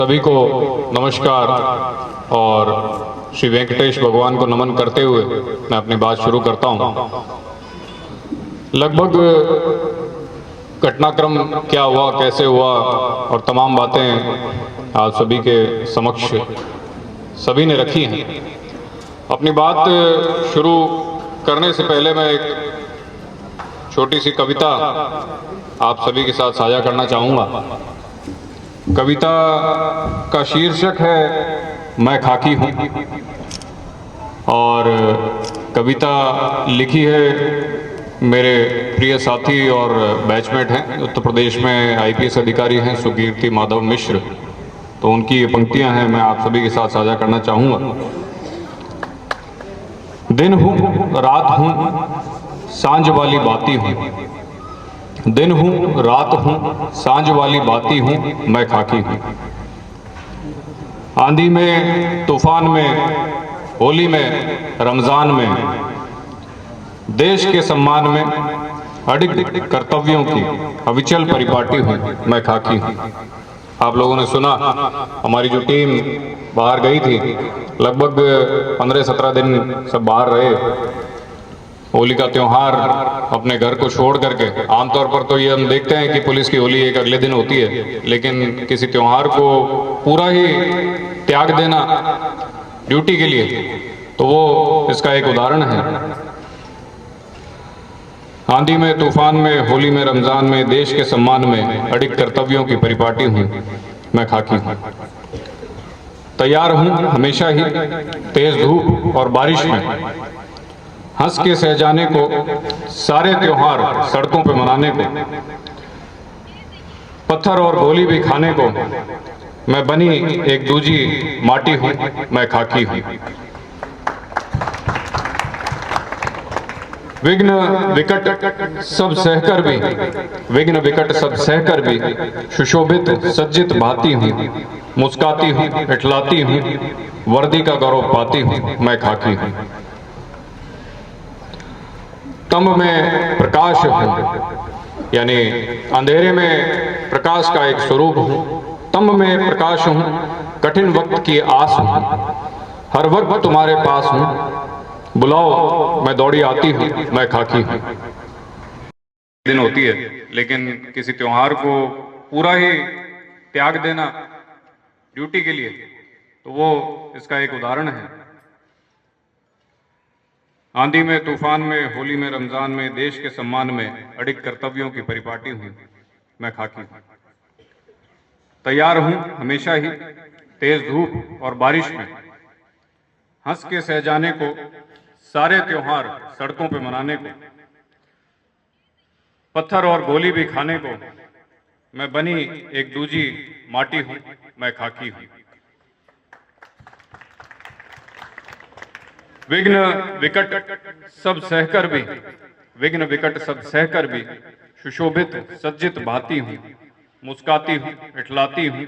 सभी को नमस्कार और श्री वेंकटेश भगवान को नमन करते हुए मैं अपनी बात शुरू करता हूँ। लगभग घटनाक्रम क्या हुआ, कैसे हुआ और तमाम बातें आप सभी के समक्ष सभी ने रखी हैं। अपनी बात शुरू करने से पहले मैं एक छोटी सी कविता आप सभी के साथ साझा करना चाहूँगा। कविता का शीर्षक है मैं खाकी हूँ और कविता लिखी है मेरे प्रिय साथी और बैचमेट हैं, उत्तर प्रदेश में आईपीएस अधिकारी हैं सुकीर्ति माधव मिश्र। तो उनकी ये पंक्तियां हैं, मैं आप सभी के साथ साझा करना चाहूँगा। दिन हूँ रात हूँ सांझ वाली बाती हूँ, दिन हूँ रात हूँ सांझ वाली बाती हूँ, मैं खाकी हूँ। आंधी में तूफान में होली में रमजान में देश के सम्मान में अडिग कर्तव्यों की अविचल परिपाटी हूँ, मैं खाकी हूँ। आप लोगों ने सुना हमारी जो टीम बाहर गई थी, लगभग 15-17 दिन सब बाहर रहे। होली का त्यौहार अपने घर को छोड़ करके, आमतौर पर तो ये हम देखते हैं कि पुलिस की होली एक अगले दिन होती है, लेकिन किसी त्यौहार को पूरा ही त्याग देना ड्यूटी के लिए, तो वो इसका एक उदाहरण है। आंधी में तूफान में होली में रमजान में देश के सम्मान में अडिग कर्तव्यों की परिपाटी हूँ, मैं खाकी हूँ। तैयार हूँ हमेशा ही तेज धूप और बारिश में हंस के सह जाने को, सारे त्योहार सड़कों पे मनाने को, पत्थर और गोली भी खाने को, मैं बनी एक दूजी माटी हूँ, मैं खाकी हूँ। विघ्न विकट सब सहकर भी, विघ्न विकट सब सहकर भी सुशोभित सज्जित भाती हूँ, मुस्काती हूँ इठलाती हूँ, वर्दी का गौरव पाती हूँ, मैं खाकी हूँ। तम में प्रकाश हूँ, यानी अंधेरे में प्रकाश का एक स्वरूप हूँ। तम में प्रकाश हूँ, कठिन वक्त की आस हूँ, हर वक्त तुम्हारे पास हूँ, बुलाओ मैं दौड़ी आती हूँ, मैं खाकी हूँ। दिन होती है, लेकिन किसी त्योहार को पूरा ही त्याग देना ड्यूटी के लिए, तो वो इसका एक उदाहरण है। आंधी में तूफान में होली में रमजान में देश के सम्मान में अडिग कर्तव्यों की परिपाटी हूँ, मैं खाकी हूँ। तैयार हूँ हमेशा ही तेज धूप और बारिश में हंस के सह जाने को, सारे त्योहार सड़कों पे मनाने को, पत्थर और गोली भी खाने को, मैं बनी एक दूजी माटी हूँ, मैं खाकी हूँ। विघ्न विकट सब सहकर भी, विघ्न विकट सब सहकर भी सुशोभित सज्जित भाती हूँ, मुस्काती हूँ इठलाती हूँ,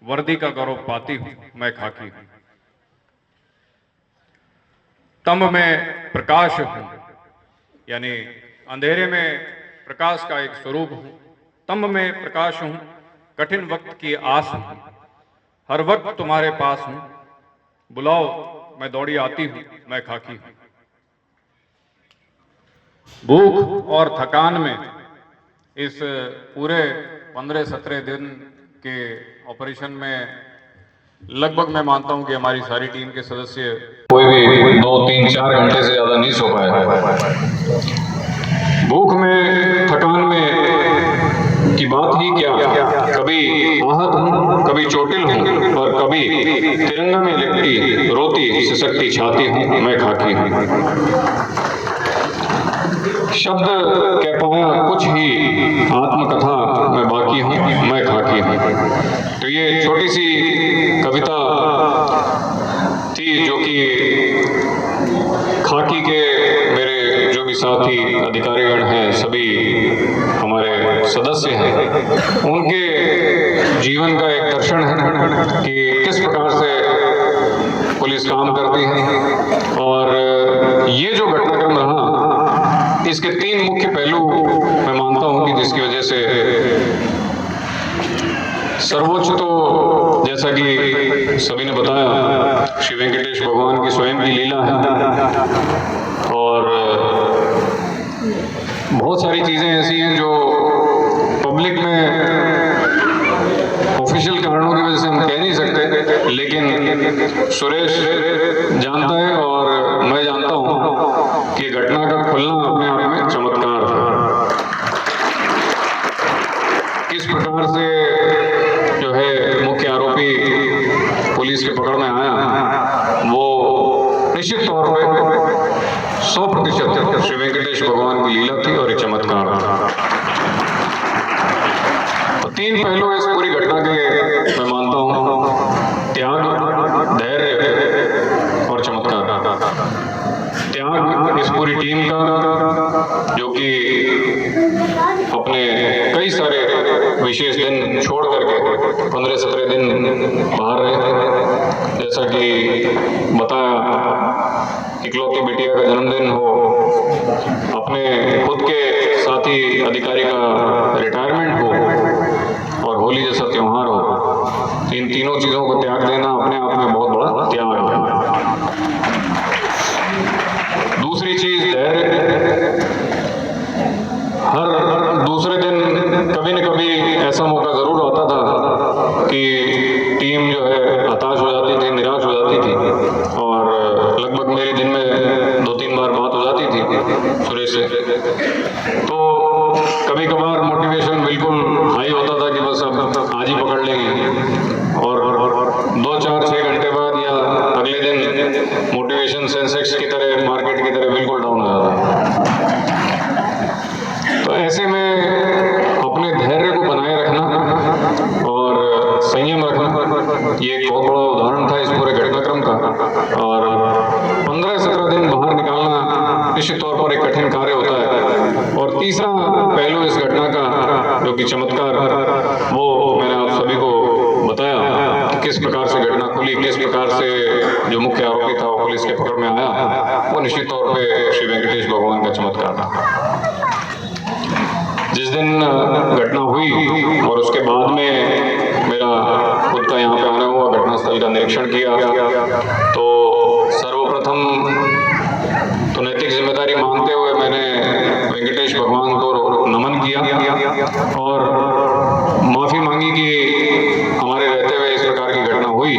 वर्दी का गौरव पाती हूँ, मैं खाकी हूँ। तम में प्रकाश हूँ, यानी अंधेरे में प्रकाश का एक स्वरूप हूँ। तम में प्रकाश हूँ, कठिन वक्त की आस हूँ, हर वक्त तुम्हारे पास हूँ, बुलाओ मैं दौड़ी आती हूँ, मैं खाकी हूँ। भूख और थकान में इस पूरे 15-17 दिन के ऑपरेशन में लगभग मैं मानता हूं कि हमारी सारी टीम के सदस्य कोई भी 2-3-4 घंटे से ज्यादा नहीं सो पाए। भूख में थकान में की बात ही क्या, कभी आहत हूँ, कभी चोटिल हूँ और कभी तिरंगा में लिपटी रोती सिसकती छाती हूँ, मैं खाकी हूँ। शब्द कह पाया कुछ ही आत्मकथा मैं बाकी हूँ, मैं खाकी हूँ। तो ये छोटी सी कविता थी जो कि खाकी के मेरे जो भी साथी अधिकारीगण हैं, सभी हमारे सदस्य हैं, उनके जीवन का एक दर्शन है कि किस प्रकार से पुलिस काम करती है। और ये जो घटनाक्रम रहा, इसके 3 मुख्य पहलू मैं मानता हूं कि जिसकी वजह से सर्वोच्च तो जैसा कि सभी ने बताया, श्री वेंकटेश भगवान की स्वयं की लीला है और बहुत सारी चीज़ें ऐसी हैं जो पब्लिक में ऑफिशियल कारणों की वजह से हम कह नहीं सकते, लेकिन सुरेश जानता है और मैं जानता हूँ कि घटना का खुलना अपने आप में चमत्कार है। किस प्रकार से जो है मुख्य आरोपी पुलिस के पकड़ में आया, वो निश्चित तौर पे 100% श्री वेंकटेश भगवान की लीला थी और एक चमत्कार था। तो 3 पहलू इस पूरी घटना के मैं मानता हूँ: त्याग, धैर्य और चमत्कार। त्याग इस पूरी टीम का, जो कि अपने कई सारे विशेष दिन छोड़ करके 15-17 दिन बाहर रहे थे। जैसा कि बताया, इकलौती बिटिया का जन्मदिन हो, अपने खुद के साथी अधिकारी का रिटायरमेंट हो और होली जैसा त्यौहार हो, इन तीनों चीज़ों को त्याग देना अपने आप में बहुत बड़ा त्याग है। दूसरी चीज़ धैर्य। हर दूसरे दिन कभी न कभी ऐसा मौका ज़रूर आता था कि टीम जो है हताश हो जाती थी, निराश हो जाती थी और लगभग मेरी दिन में 2-3 बार बात हो जाती थी सुरेश से। तो कभी कभार मोटिवेशन बिल्कुल हाई होता था कि बस अब आज ही पकड़ लेंगे, और 2-4-6 घंटे बाद या अगले दिन मोटिवेशन सेंसेक्स की तरह, मार्केट की तरह बिल्कुल डाउन हो जाता। तो ऐसे में अपने धैर्य को बनाए रखना और संयम रखना, ये एक बहुत बड़ा उदाहरण था इस पूरे घटनाक्रम का। और 15-17 दिन बाहर निकालना निश्चित तौर पर एक कठिन कार्य होता है। और तीसरा पहलू इस घटना का, जो कि चमत्कार, वो मैंने आप सभी को बताया कि किस प्रकार से घटना खुली, किस प्रकार से जो मुख्य आरोपी था वो पुलिस के पकड़ में आया, वो निश्चित तौर पे श्री वेंकटेश भगवान का चमत्कार था। जिस दिन घटना हुई और उसके बाद में मेरा खुद का यहाँ पे आना हुआ, घटनास्थल का निरीक्षण किया, तो सर्वप्रथम तो नैतिक जिम्मेदारी मानते हुए मैंने वेंकटेश भगवान को नमन किया और माफ़ी मांगी कि हमारे रहते हुए इस प्रकार की घटना हुई,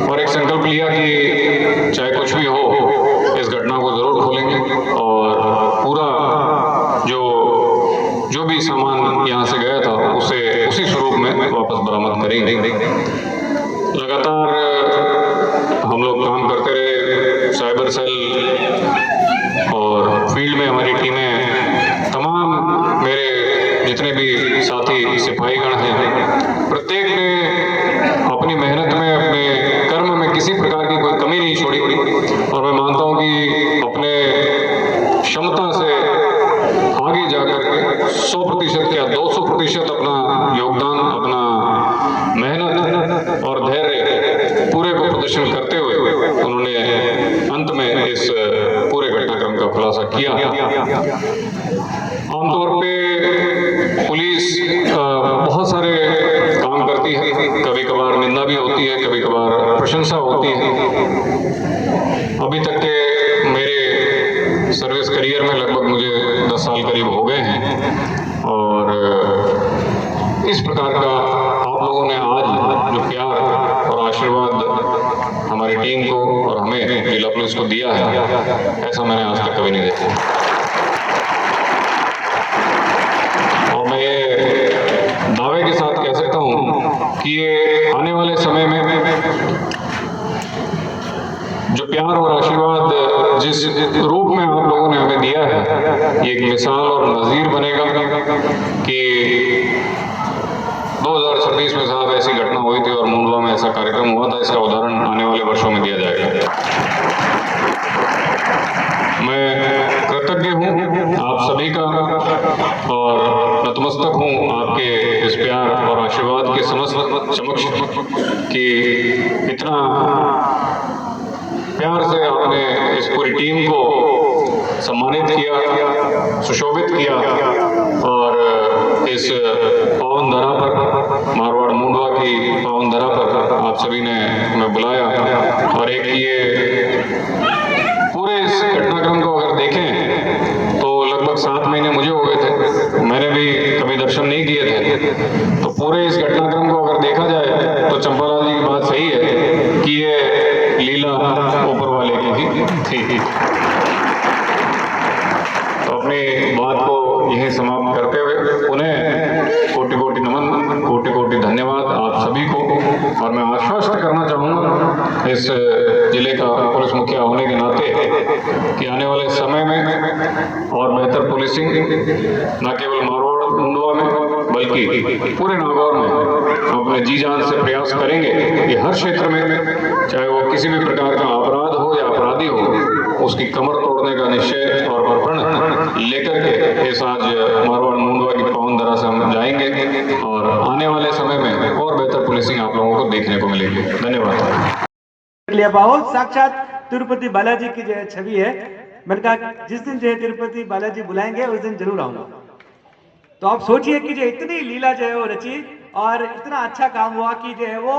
और एक संकल्प लिया कि चाहे कुछ भी हो इस घटना को ज़रूर खोलेंगे और पूरा जो भी सामान यहाँ से गया था उसे उसी स्वरूप में वापस बरामद करेंगे। लगातार हम लोग काम करते रहे, साइबर सेल और फील्ड में हमारी टीमें, तमाम मेरे जितने भी साथी सिपाहीगण हैं, प्रत्येक ने अपनी मेहनत में, अपने कर्म में किसी प्रकार की कोई कमी नहीं छोड़ी। और मैं मानता हूँ कि अपने क्षमता से आगे जाकर के 100% या 200% अपना योगदान, अपना मेहनत और धैर्य पूरे को प्रदर्शन करते हुए उन्होंने अंत में इस पूरे घटनाक्रम का खुलासा किया। आमतौर पे पुलिस बहुत सारे काम करती है, कभी कभार निंदा भी होती है, कभी कभार प्रशंसा होती है। अभी तक के मेरे सर्विस करियर में लगभग मुझे 10 साल करीब हो गए हैं, और इस प्रकार का आप लोगों ने आज जो प्यार और आशीर्वाद हमारी टीम को और हमें जिला पुलिस को दिया है, ऐसा मैंने आज तक कभी नहीं देखा। और मैं ये दावे के साथ कह सकता हूँ कि ये आने वाले समय में जो प्यार और आशीर्वाद जिस रूप में आप लोगों ने हमें दिया है, ये एक मिसाल और नज़ीर बनेगा कि 2026 में साहब ऐसी घटना हुई थी और मुंडवा में ऐसा कार्यक्रम हुआ था, इसका उदाहरण आने वाले वर्षों में दिया जाएगा। मैं कृतज्ञ हूँ आप सभी का और नतमस्तक हूँ आपके इस प्यार और आशीर्वाद के समक्ष कि इतना प्यार से आपने इस पूरी टीम को सम्मानित किया, सुशोभित किया और इस पावन धरा पर, मारवाड़ मुंडवा की पावन धरा पर आप सभी ने हमें बुलाया। और एक ये पूरे इस घटनाक्रम को अगर देखें तो लगभग 7 महीने मुझे हो गए थे, मैंने भी कभी दर्शन नहीं किए थे। तो पूरे इस घटनाक्रम को अगर देखा जाए तो चंपालाल जी की बात सही है कि ये लीला ऊपर वाले की ही थी। तो अपनी बात को यहीं समाप्त करते हुए उन्हें कोटि कोटि नमन, कोटि कोटि धन्यवाद आप सभी को। और मैं आश्वस्त करना चाहूँगा इस जिले का पुलिस मुखिया होने के नाते कि आने वाले समय में और बेहतर पुलिसिंग न केवल मारवाड़ मुंडवा में बल्कि पूरे नागौर में अपने जी जान से प्रयास करेंगे कि हर क्षेत्र में, चाहे वो किसी भी प्रकार का अपराध हो या अपराधी हो, उसकी कमर तोड़ने का निश्चय और प्रण लेकर के इस आज मारवाड़ मुंडवा की पावन धरा से हम जाएंगे और आने वाले समय में और बेहतर पुलिसिंग आप लोगों को देखने को मिलेगी। धन्यवाद। बहुत साक्षात तिरुपति बालाजी की जो है छवि है। मैंने कहा जिस दिन जो है तिरुपति बालाजी बुलाएंगे उस दिन जरूर आऊंगा। तो आप सोचिए कि जो इतनी लीला जो है वो रची और इतना अच्छा काम हुआ कि जो है वो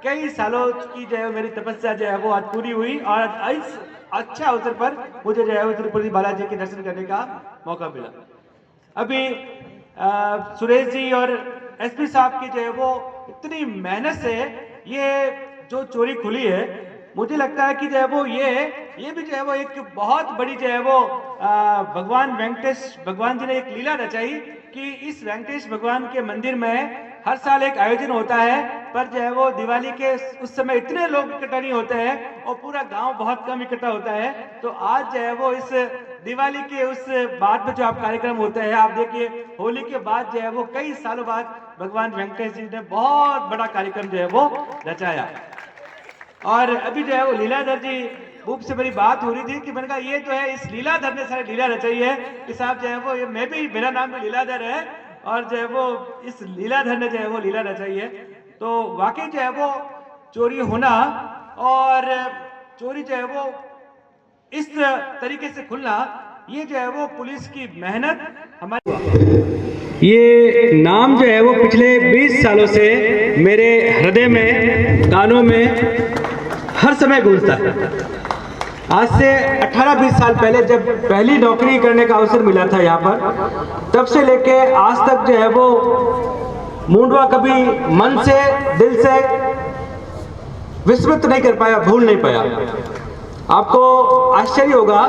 कई सालों की जो है मेरी तपस्या जो है वो आज पूरी हुई और इस अच्छा अवसर पर मुझे जो है वो तिरुपति बालाजी के दर्शन करने का मौका मिला। अभी सुरेश जी और एसपी साहब की जो है वो इतनी मेहनत से ये जो चोरी खुली है, मुझे लगता है कि जो है वो ये भी जो है वो एक बहुत बड़ी जो है वो भगवान वेंकटेश भगवान जी ने एक लीला रचाई कि इस वेंकटेश भगवान के मंदिर में हर साल एक आयोजन होता है, पर जो है वो दिवाली के उस समय इतने लोग इकट्ठा नहीं होते हैं और पूरा गांव बहुत कम इकट्ठा होता है। तो आज जो है वो इस दिवाली के उस बाद में जो आप कार्यक्रम होते हैं, आप देखिए होली के बाद जो है वो कई सालों बाद भगवान वेंकटेश जी ने बहुत बड़ा कार्यक्रम जो है वो रचाया। और अभी जो है वो लीलाधर जी खूब से मेरी बात हो रही थी कि मैंने कहा ये जो है इस लीलाधर ने सारी लीला रचाई है कि साहब जो है वो ये मैं भी, मेरा नाम भी लीलाधर है और जो है वो इस लीलाधर ने जो है वो लीला रचाई है। तो वाकई जो है वो चोरी होना और चोरी जो है वो इस तरीके से खुलना, ये जो है वो पुलिस की मेहनत हमारी, ये नाम जो है वो पिछले 20 सालों से मेरे हृदय में, कानों में हर समय गूंजता है। आज से 18-20 साल पहले जब पहली नौकरी करने का अवसर मिला था यहाँ पर, तब से लेके आज तक जो है वो मुंडवा कभी मन से, दिल से विस्मृत नहीं कर पाया, भूल नहीं पाया। आपको आश्चर्य होगा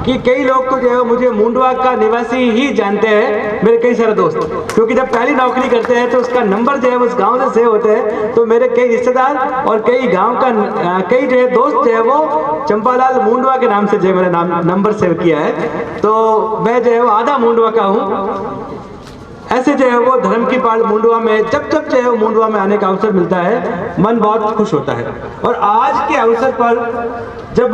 कि कई लोग तो जो है मुझे मुंडवा का निवासी ही जानते हैं, मेरे कई सारे दोस्त, क्योंकि जब पहली नौकरी करते हैं तो उसका नंबर जो है उस गांव से सेव होते हैं। तो मेरे कई रिश्तेदार और कई गांव का कई जो है दोस्त जो है वो चंपालाल मुंडवा के नाम से जो है मेरा नंबर सेव किया है। तो मैं जो है वो आधा मुंडवा का हूँ। ऐसे जो है वो धर्म की पाल मुंडवा में जब जो है वो मुंडवा में आने का अवसर मिलता है, मन बहुत खुश होता है। और आज के अवसर पर जब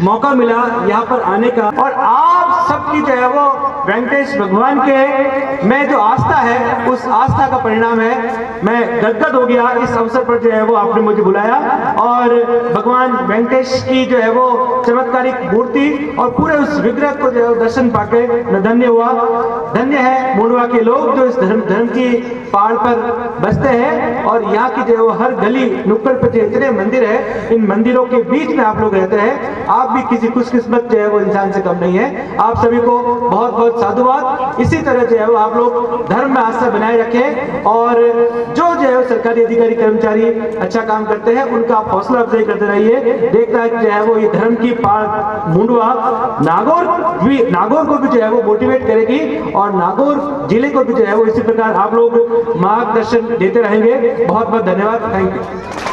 मौका मिला यहाँ पर आने का, और आप सबकी जो है वो वेंकटेश भगवान के में जो आस्था है, उस आस्था का परिणाम है। मैं गदगद हो गया इस अवसर पर जो है वो आपने मुझे बुलाया और भगवान वेंकटेश की जो है वो चमत्कारिक मूर्ति और पूरे उस विग्रह को जो है दर्शन पाके मैं धन्य हुआ। धन्य है मुंडवा के लोग जो इस धर्म की पहाड़ पर बसते हैं और यहाँ की जो है वो हर गली नुक्कड़ पर जो इतने मंदिर है, इन मंदिरों के बीच में आप लोग रहते हैं। आप भी किसी खुशकिस्मत जो है वो इंसान से कम नहीं है। आप सभी को बहुत बहुत साधुवाद। इसी तरह जो है वो आप लोग धर्म में आस्था बनाए रखें और जो है वो सरकारी अधिकारी कर्मचारी अच्छा काम करते हैं उनका आप हौसला अफजाई करते रहिए। देखता है जो है वो ये धर्म की पहाड़ मुंडवा नागौर को भी जो है वो मोटिवेट करेगी और नागौर जिले को भी जो है वो इसी प्रकार आप लोग मार्गदर्शन देते रहेंगे। बहुत बहुत धन्यवाद। Thank you.